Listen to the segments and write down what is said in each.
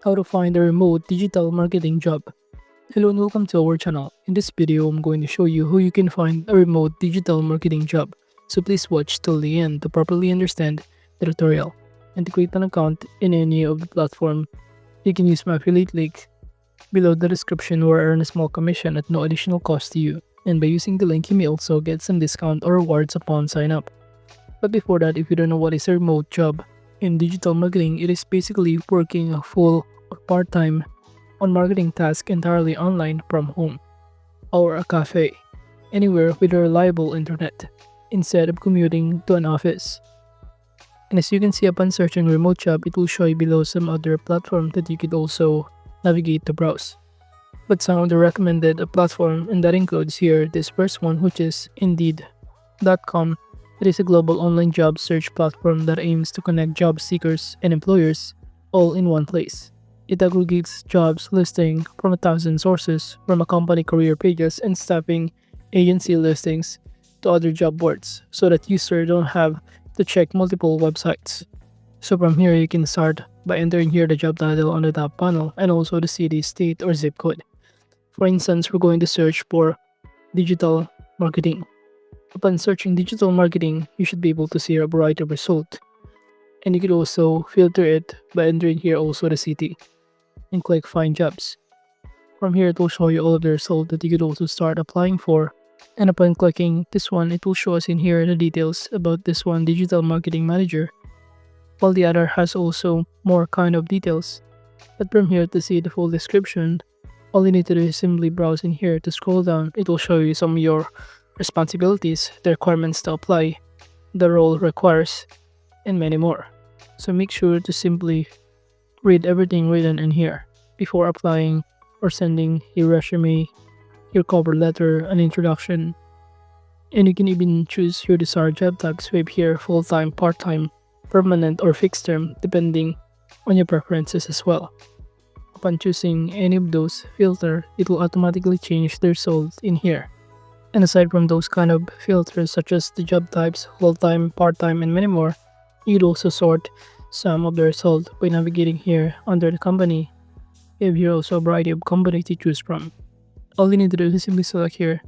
How to find a remote digital marketing job. Hello and welcome to our channel. In this video, I'm going to show you how you can find a remote digital marketing job. So please watch till the end to properly understand the tutorial. And to create an account in any of the platform, you can use my affiliate link below the description where I earn a small commission at no additional cost to you. And by using the link, you may also get some discount or rewards upon sign up. But before that, if you don't know what is a remote job, in digital marketing, it is basically working a full or part-time on marketing tasks entirely online from home or a cafe, anywhere with a reliable internet, instead of commuting to an office. And as you can see upon searching remote job, it will show you below some other platform that you could also navigate to browse. But some of the recommended platform, and that includes here this first one, which is Indeed.com. It is a global online job search platform that aims to connect job seekers and employers all in one place. It aggregates jobs listing from 1,000 sources from a company career pages and staffing agency listings to other job boards so that users don't have to check multiple websites. So from here, you can start by entering here the job title on the top panel and also the city, state, or zip code. For instance, we're going to search for digital marketing. Upon searching digital marketing, you should be able to see a variety of results. And you could also filter it by entering here also the city and click find jobs. From here, it will show you all of the results that you could also start applying for. And upon clicking this one, it will show us in here the details about this one digital marketing manager, while the other has also more kind of details. But from here to see the full description, all you need to do is simply browse in here. To scroll down, it will show you some of your responsibilities, the requirements to apply, the role requires, and many more. So make sure to simply read everything written in here before applying or sending your resume, your cover letter, an introduction. And you can even choose your desired job types with here: full-time, part-time, permanent, or fixed term, depending on your preferences as well. Upon choosing any of those filter, it will automatically change the result in here. And aside from those kind of filters such as the job types, full-time, part-time, and many more, you'd also sort some of the results by navigating here under the company. You have here also a variety of company to choose from. All you need to do is simply select here,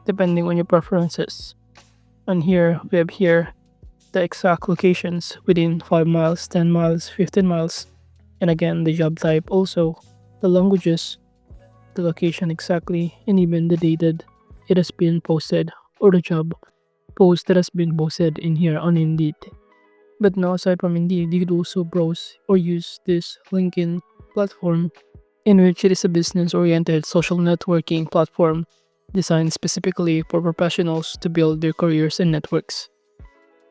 depending on your preferences. And here, we have here the exact locations within 5 miles, 10 miles, 15 miles. And again, the job type also, the languages, the location exactly, and even the date that it has been posted or the job post that has been posted in here on Indeed. But now aside from Indeed, you could also browse or use this LinkedIn platform, in which it is a business-oriented social networking platform designed specifically for professionals to build their careers and networks.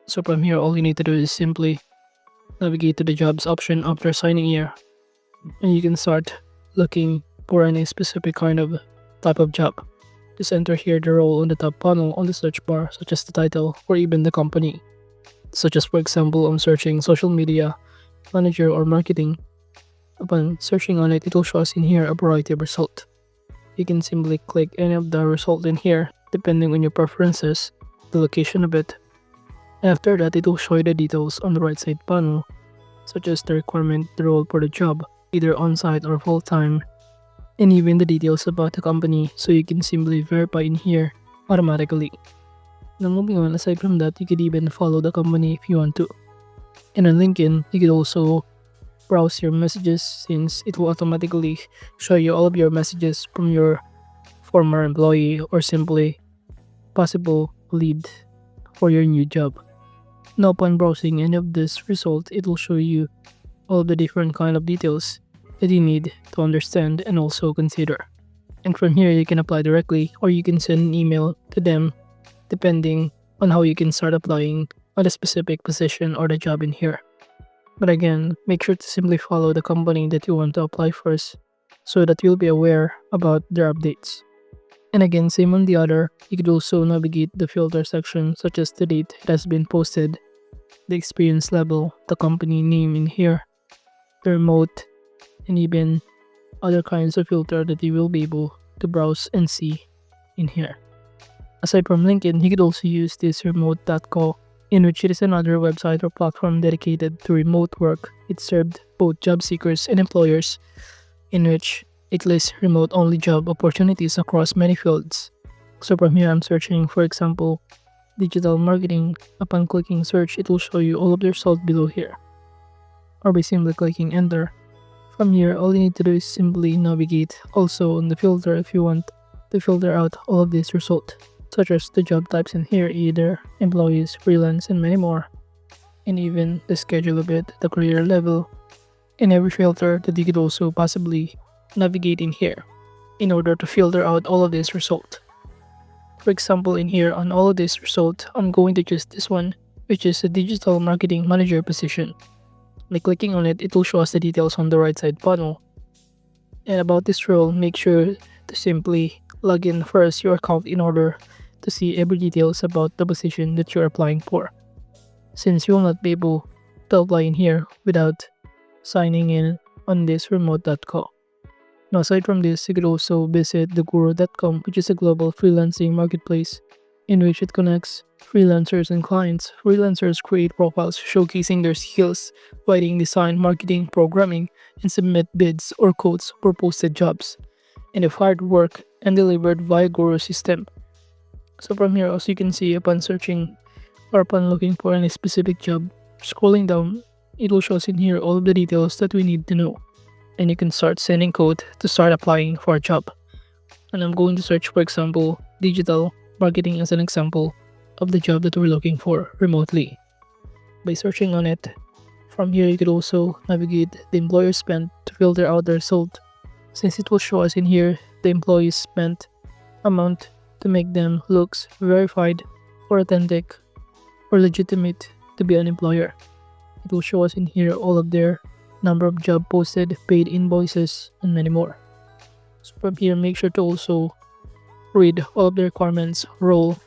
So from here, all you need to do is simply navigate to the jobs option after signing here, and you can start looking for any specific kind of type of job. Just enter here the role on the top panel on the search bar, such as the title or even the company. Such as, for example, I'm searching social media manager or marketing. Upon searching on it, it will show us in here a variety of results. You can simply click any of the result in here depending on your preferences, the location of it. After that, it will show you the details on the right side panel, such as the requirement, the role for the job, either on-site or full-time, and even the details about the company, so you can simply verify in here automatically. Now moving on, aside from that, you could even follow the company if you want to. And on LinkedIn, you could also browse your messages, since it will automatically show you all of your messages from your former employee or simply possible lead for your new job. Now upon browsing any of this result, it will show you all of the different kind of details that you need to understand and also consider. And from here, you can apply directly or you can send an email to them depending on how you can start applying on a specific position or the job in here. But again, make sure to simply follow the company that you want to apply first so that you'll be aware about their updates. And again, same on the other, you could also navigate the filter section such as the date it has been posted, the experience level, the company name in here, the remote, and even other kinds of filter that you will be able to browse and see in here. Aside from LinkedIn, you could also use this remote.co in which it is another website or platform dedicated to remote work. It served both job seekers and employers, in which it lists remote-only job opportunities across many fields. So from here, I'm searching, for example, digital marketing. Upon clicking search, it will show you all of the results below here. Or by simply clicking enter. From here, all you need to do is simply navigate also on the filter if you want to filter out all of these results, such as the job types in here, either employees, freelance, and many more. And even the schedule of it, the career level, and every filter that you could also possibly navigate in here in order to filter out all of these results. For example, in here on all of these results, I'm going to choose this one, which is a digital marketing manager position. By clicking on it, it will show us the details on the right side panel. And about this role, make sure to simply log in first your account in order to see every details about the position that you're applying for, since you will not be able to apply in here without signing in on this remote.co. Now, aside from this, you could also visit theguru.com, which is a global freelancing marketplace in which it connects freelancers and clients. Freelancers create profiles showcasing their skills, writing, design, marketing, programming, and submit bids or quotes for posted jobs, and if hard work and delivered via Guru system. So from here, as you can see, upon searching or upon looking for any specific job, scrolling down, it will show us in here all of the details that we need to know. And you can start sending code to start applying for a job. And I'm going to search, for example, digital marketing as an example of the job that we're looking for remotely. By searching on it, from here you could also navigate the employer spent to filter out the result, since it will show us in here the employees spent amount to make them looks verified or authentic or legitimate to be an employer. It will show us in here all of their number of job posted, paid invoices, and many more. So from here, make sure to also read all of the requirements, role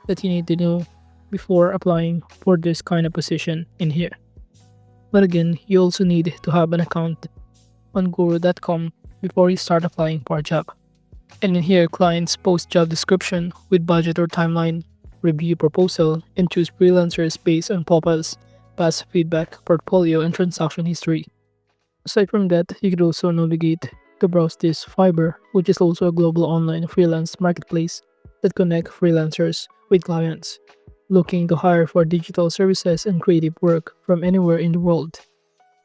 that you need to know before applying for this kind of position in here. But again, you also need to have an account on guru.com before you start applying for a job. And in here, clients post job description with budget or timeline, review proposal, and choose freelancers based on profiles, past feedback, portfolio, and transaction history. Aside from that, you could also navigate to browse this Fiverr, which is also a global online freelance marketplace that connects freelancers with clients looking to hire for digital services and creative work from anywhere in the world.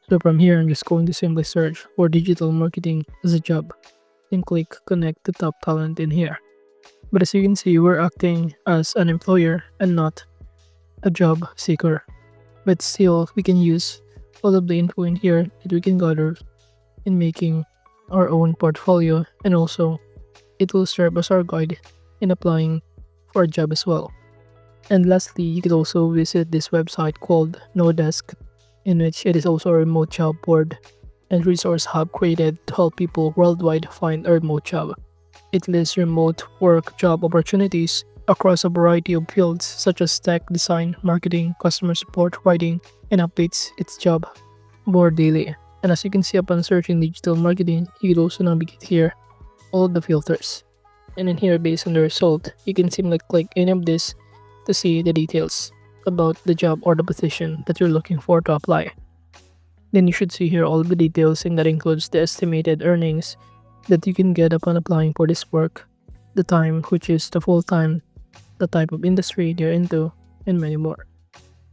So from here, I'm just going to simply search for digital marketing as a job and click connect to top talent in here. But as you can see, we're acting as an employer and not a job seeker. But still, we can use all of the info in here that we can gather in making our own portfolio, and also it will serve as our guide in applying for a job as well. And lastly, you could also visit this website called Nodesk, in which it is also a remote job board and resource hub created to help people worldwide find a remote job. It lists remote work job opportunities across a variety of fields such as tech, design, marketing, customer support, writing, and updates its job board daily. And as you can see, upon searching digital marketing, you can also navigate here all of the filters. And in here, based on the result, you can simply click any of this to see the details about the job or the position that you're looking for to apply. Then you should see here all the details, and that includes the estimated earnings that you can get upon applying for this work, the time, which is the full time, the type of industry they're into, and many more.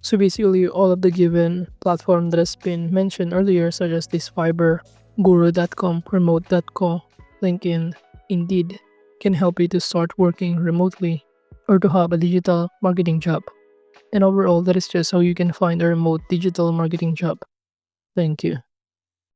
So basically, all of the given platform that has been mentioned earlier, such as this Fiverr, Guru.com, Remote.co, LinkedIn, Indeed, can help you to start working remotely or to have a digital marketing job. And overall, that is just how you can find a remote digital marketing job. Thank you.